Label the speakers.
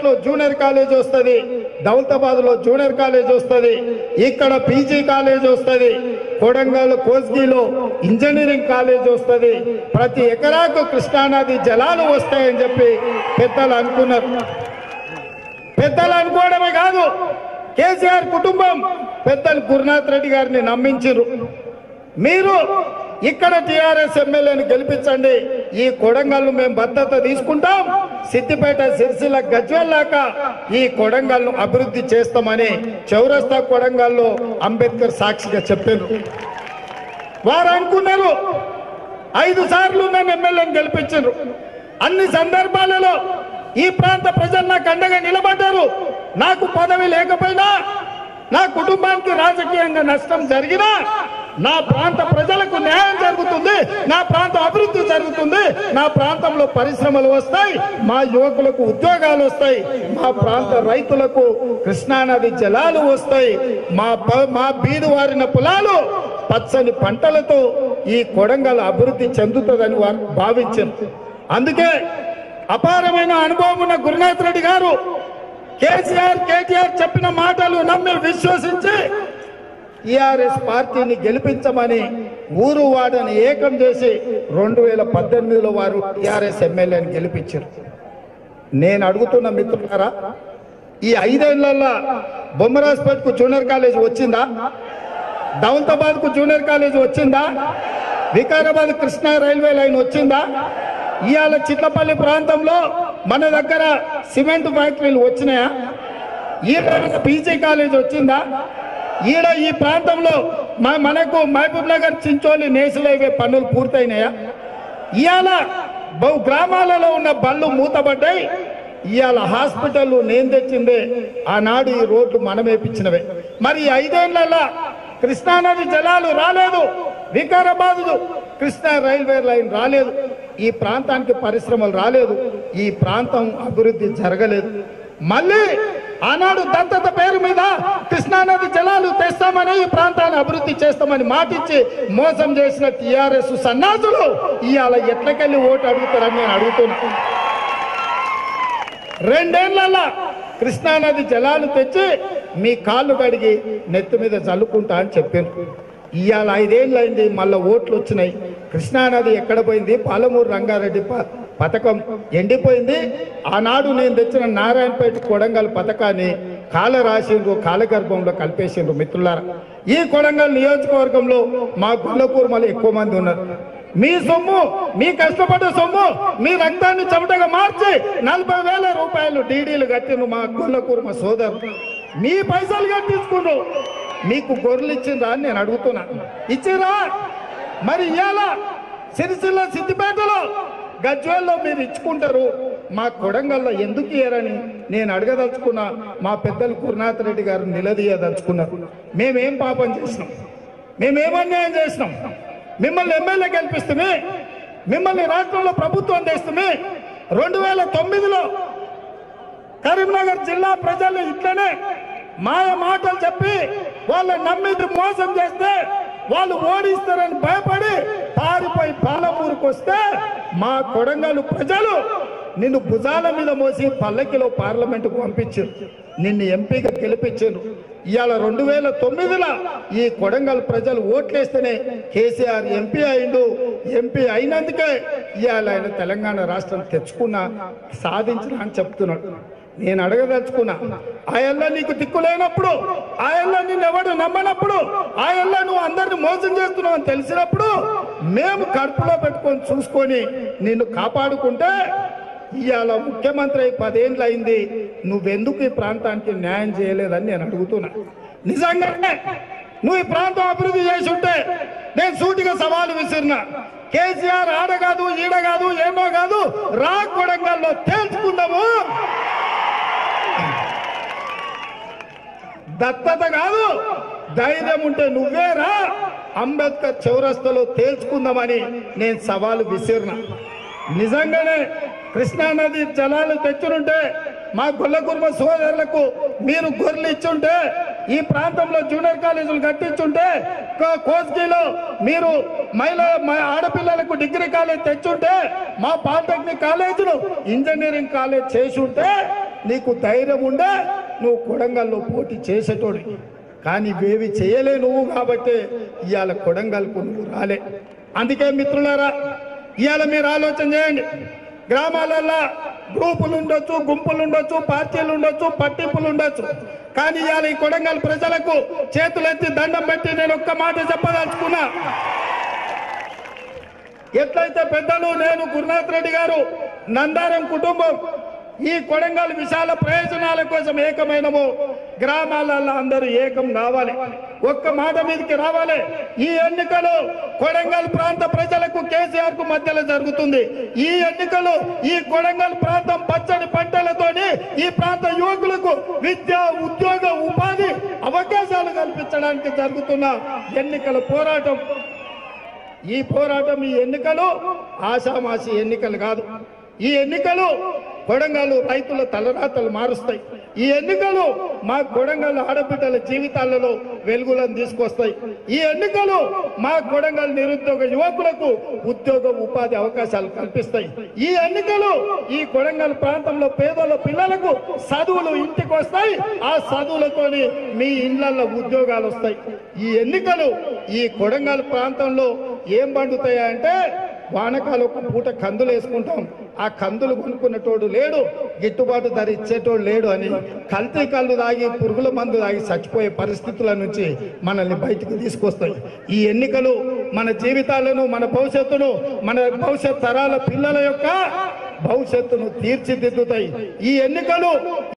Speaker 1: సిద్దిపేటలో junior college వస్తుంది, దౌలతాబాద్లో junior college వస్తుంది, ఇక్కడ పీజీ కాలేజ్ వస్తుంది, కొడంగల్ కోస్గిలో ఇంజనీరింగ్ కాలేజ్ వస్తుంది, ప్రతి ఎకరాకు కృష్ణానది జలాలు వస్తాయని చెప్పి పెద్దలు అనుకున్నారు. పెద్దలు అనుకోవడమే కాదు, కేసీఆర్ కుటుంబం పెద్దలు గురునాథ్ రెడ్డి గారిని నమ్మించారు. మీరు ఇక్కడ టీఆర్ఎస్ ఎమ్మెల్యేని గెలిపించండి, ఈ కొడంగల్ను మేము భద్రత తీసుకుంటాం, సిద్దిపేట సిరిసిల్ల గజ్వేల్లాక ఈ కొడంగల్ను అభివృద్ధి చేస్తామని చౌరస్తా కొడంగల్లో అంబేద్కర్ సాక్షిగా చెప్పారు. వారు అనుకున్నారు. 5 సార్లు నన్ను ఎమ్మెల్యేని గెలిపించారు. అన్ని సందర్భాలలో ఈ ప్రాంత ప్రజలు నాకు అండగా నిలబడ్డారు. నాకు పదవి లేకపోయినా, నా కుటుంబానికి రాజకీయంగా నష్టం జరిగినా నా ప్రాంత ప్రజలకు న్యాయం జరుగుతుంది, నా ప్రాంత అభివృద్ధి జరుగుతుంది, నా ప్రాంతంలో పరిశ్రమలు వస్తాయి, మా యువకులకు ఉద్యోగాలు వస్తాయి, మా ప్రాంత రైతులకు కృష్ణానది జలాలు వస్తాయి, మా బీడువారిన పొలాలు పచ్చని పంటలతో ఈ కొడంగల్ అభివృద్ధి చెందుతుందని వారు భావించారు. అందుకే అపారమైన అనుభవం ఉన్న గురునాథ్ రెడ్డి గారు కేటీఆర్ చెప్పిన మాటలు నమ్మి విశ్వసించి టీఆర్ఎస్ పార్టీని గెలిపించమని ఊరు వాడని ఏకం చేసి 2018లో వారు టీఆర్ఎస్ ఎమ్మెల్యేని గెలిపించారు. నేను అడుగుతున్న మిత్రులారా, ఈ 5 ఏళ్లలో బొమ్మరాజ్పేట్కు జూనియర్ కాలేజ్ వచ్చిందా? దౌలతాబాద్కు జూనియర్ కాలేజ్ వచ్చిందా? వికారాబాద్ కృష్ణా రైల్వే లైన్ వచ్చిందా? ఇవాళ చిట్లపల్లి ప్రాంతంలో మన దగ్గర సిమెంట్ ఫ్యాక్టరీలు వచ్చినాయా? ఈడ పీజీ కాలేజ్ వచ్చిందా? ఈడ ఈ ప్రాంతంలో మనకు మహబూబ్ నగర్ చించోలి నేషనల్ హైవే పనులు పూర్తయినాయా? ఇవాళ బహు గ్రామాలలో ఉన్న బళ్ళు మూతబడ్డాయి. ఇవాళ హాస్పిటల్ నేను తెచ్చిందే, ఆనాడు ఈ రోడ్లు మనం వేపించినవే. మరి 5 ఏళ్లలో కృష్ణానది జలాలు రాలేదు, వికారాబాద్ కృష్ణా రైల్వే లైన్ రాలేదు, ఈ ప్రాంతానికి పరిశ్రమలు రాలేదు, ఈ ప్రాంతం అభివృద్ధి జరగలేదు. మళ్ళీ ఆనాడు దత్తత పేరు మీద కృష్ణానది జలాలు తెస్తామని ఈ ప్రాంతాన్ని అభివృద్ధి చేస్తామని మాటిచ్చి మోసం చేసిన టీఆర్ఎస్ సన్నాసులు ఇవాళ ఎట్లకెళ్ళి ఓటు అడుగుతారని నేను అడుగుతున్నా. 2 ఏళ్లలో కృష్ణానది జలాలు తెచ్చి మీ కాళ్ళు కడిగి నెత్తి మీద చల్లుకుంటా అని చెప్పారు. ఇవాళ 5 ఏళ్ళైంది, మళ్ళీ ఓట్లు వచ్చినాయి. కృష్ణానది ఎక్కడ పోయింది? పాలమూరు రంగారెడ్డి పథకం ఎండిపోయింది. ఆనాడు నేను తెచ్చిన నారాయణపేట కొడంగల్ పథకాన్ని కాల రాసిండ్రు, కాలగర్భంలో కలిపేసిండ్రు. మిత్రులారా, ఈ కొడంగల్ నియోజకవర్గంలో మా గొల్లకూర్మలు ఎక్కువ మంది ఉన్నారు. మీ సొమ్ము, మీ కష్టపడ్డ సొమ్ము, మీ రక్తాన్ని చెమటగా మార్చి 40,000 రూపాయలు డీడీలు కట్టిండ్రు మా గొల్లకూర్మ సోదరు. మీ పైసలు కట్టించుకుండ్రు. మీకు గొర్రెలు ఇచ్చిండ్రా అని నేను అడుగుతున్నా. ఇచ్చిరా? మరి ఇవాళ సిరిసిల్ల సిద్దిపేటలో గజ్వేల్లో మీరు ఇచ్చుకుంటారు, మా కొడంగల్లో ఎందుకు ఇయ్యారని నేను అడగదలుచుకున్నా. మా పెద్దలు గురునాథ్ రెడ్డి గారు నిలదీయదలుచుకున్నారు. మేమేం పాపం చేసినాం? మేమేం అన్యాయం చేసినాం? మిమ్మల్ని ఎమ్మెల్యే గెలిపిస్తే, మిమ్మల్ని రాష్ట్రంలో ప్రభుత్వం తెస్తే 2009లో కరీంనగర్ జిల్లా ప్రజలు ఇట్లనే మాయ మాటలు చెప్పి వాళ్ళని నమ్మిది మోసం చేస్తే వాళ్ళు ఓడిస్తారని భయపడి పారిపోయి పాలమూరుకు వస్తే మా కొడంగల్ ప్రజలు నిన్ను భుజాల మీద మోసి పల్లకిలో పార్లమెంటుకు పంపించారు, నిన్ను ఎంపీగా గెలిపించారు. ఇవాళ 2009లో ఈ కొడంగల్ ప్రజలు ఓట్లేస్తేనే కేసీఆర్ ఎంపీ అయిండు. ఎంపీ అయినందుకే ఇవాళ ఆయన తెలంగాణ రాష్ట్రం తెచ్చుకున్నా, సాధించిన అని చెప్తున్నాడు. నేను అడగదలుచుకున్నా, ఆయల్లా నీకు దిక్కు లేనప్పుడు, ఆయల్లా నిన్ను ఎవడు నమ్మనప్పుడు, ఆయల్లా నువ్వు అందరిని మోసం చేస్తున్నావు అని తెలిసినప్పుడు మేము కడుపులో పెట్టుకొని చూసుకొని నిన్ను కాపాడుకుంటే ఇవాళ ముఖ్యమంత్రి 10 ఏళ్ళు అయింది, నువ్వెందుకు ఈ ప్రాంతానికి న్యాయం చేయలేదని నేను అడుగుతున్నా. నిజంగానే నువ్వు ఈ ప్రాంతం అభివృద్ధి చేసి ఉంటే నేను సూటిగా సవాలు విసిరినా, కేసీఆర్ ఆడ కాదు ఈడ కాదు ఏమో కాదు, రా కొడంగల్లో తేల్చుకుందాము. దత్తత కాదు, ధైర్యం ఉంటే నువ్వే రా, అంబేద్కర్ చౌరస్తాలో తేల్చుకుందామని నేను సవాలు విసిరినా. నిజంగానే కృష్ణానది జలాలు తెచ్చుంటే మా గొల్లకుర్మ సోదరులకు మీరు గొర్రెలు ఇచ్చుంటే, ఈ ప్రాంతంలో జూనియర్ కాలేజీలు కట్టించుంటే, కోస్గిలో మీరు ఆడపిల్లలకు డిగ్రీ కాలేజ్ తెచ్చుంటే, మా పాలిటెక్నిక్ కాలేజీలు ఇంజనీరింగ్ కాలేజ్ చేసి ఉంటే నీకు ధైర్యం ఉండే నువ్వు కొడంగల్లో పోటీ చేసేటోడు, కానీ ఇవేవి చేయలే నువ్వు కాబట్టి ఇవాళ కొడంగల్కు నువ్వు రాలే. అందుకే మిత్రులారా, ఇవాళ మీరు ఆలోచన చేయండి. గ్రామాలలో గ్రూపులు ఉండొచ్చు, గుంపులు ఉండొచ్చు, పార్టీలు ఉండొచ్చు, పట్టింపులు ఉండొచ్చు, కానీ ఇవాళ ఈ కొడంగల్ ప్రజలకు చేతులెత్తి దండం పెట్టి నేను ఒక్క మాట చెప్పదలుచుకున్నా. ఎట్లయితే పెద్దలు నేను గురునాథ్ రెడ్డి గారు నందారం కుటుంబం ఈ కొడంగల్ విశాల ప్రయోజనాల కోసం ఏకమైనము, గ్రామాలలో అందరూ ఏకం కావాలి, ఒక్క మాట మీదకి రావాలి. ఈ ఎన్నికలు కొడంగల్ ప్రాంత ప్రజలకు కేసీఆర్ కు మధ్యలో జరుగుతుంది. ఈ ఎన్నికలు ఈ కొడంగల్ ప్రాంతం పచ్చని పంటలతోని ఈ ప్రాంత యువకులకు విద్య, ఉద్యోగ, ఉపాధి అవకాశాలు కల్పించడానికి జరుగుతున్న ఎన్నికల పోరాటం. ఈ పోరాటం, ఈ ఎన్నికలు ఆషామాషి ఎన్నికలు కాదు. ఈ ఎన్నికలు కొడంగల్ రైతుల తలరాతలు మారుస్తాయి. ఈ ఎన్నికలు మా కొడంగల్ ఆడబిడ్డల జీవితాలలో వెలుగులను తీసుకొస్తాయి. ఈ ఎన్నికలు మా కొడంగల్ నిరుద్యోగ యువకులకు ఉద్యోగ, ఉపాధి అవకాశాలు కల్పిస్తాయి. ఈ ఎన్నికలు ఈ కొడంగల్ ప్రాంతంలో పేదల పిల్లలకు చదువులు ఇంటికి వస్తాయి. ఆ చదువులతోని మీ ఇళ్లలో ఉద్యోగాలు వస్తాయి. ఈ ఎన్నికలు ఈ కొడంగల్ ప్రాంతంలో ఏం పండుతాయి అంటే, వానకాలు ఒక పూట కందులు వేసుకుంటాం, ఆ కందులు కొనుక్కునేటోడు లేడు, గిట్టుబాటు ధర ఇచ్చేటోడు లేడు అని కల్తీ కళ్ళు తాగి, పురుగుల మందు తాగి చచ్చిపోయే పరిస్థితుల నుంచి మనల్ని బయటికి తీసుకొస్తాయి. ఈ ఎన్నికలు మన జీవితాలను, మన భవిష్యత్తును, మన భవిష్యత్ తరాల పిల్లల యొక్క భవిష్యత్తును తీర్చిదిద్దుతాయి. ఈ ఎన్నికలు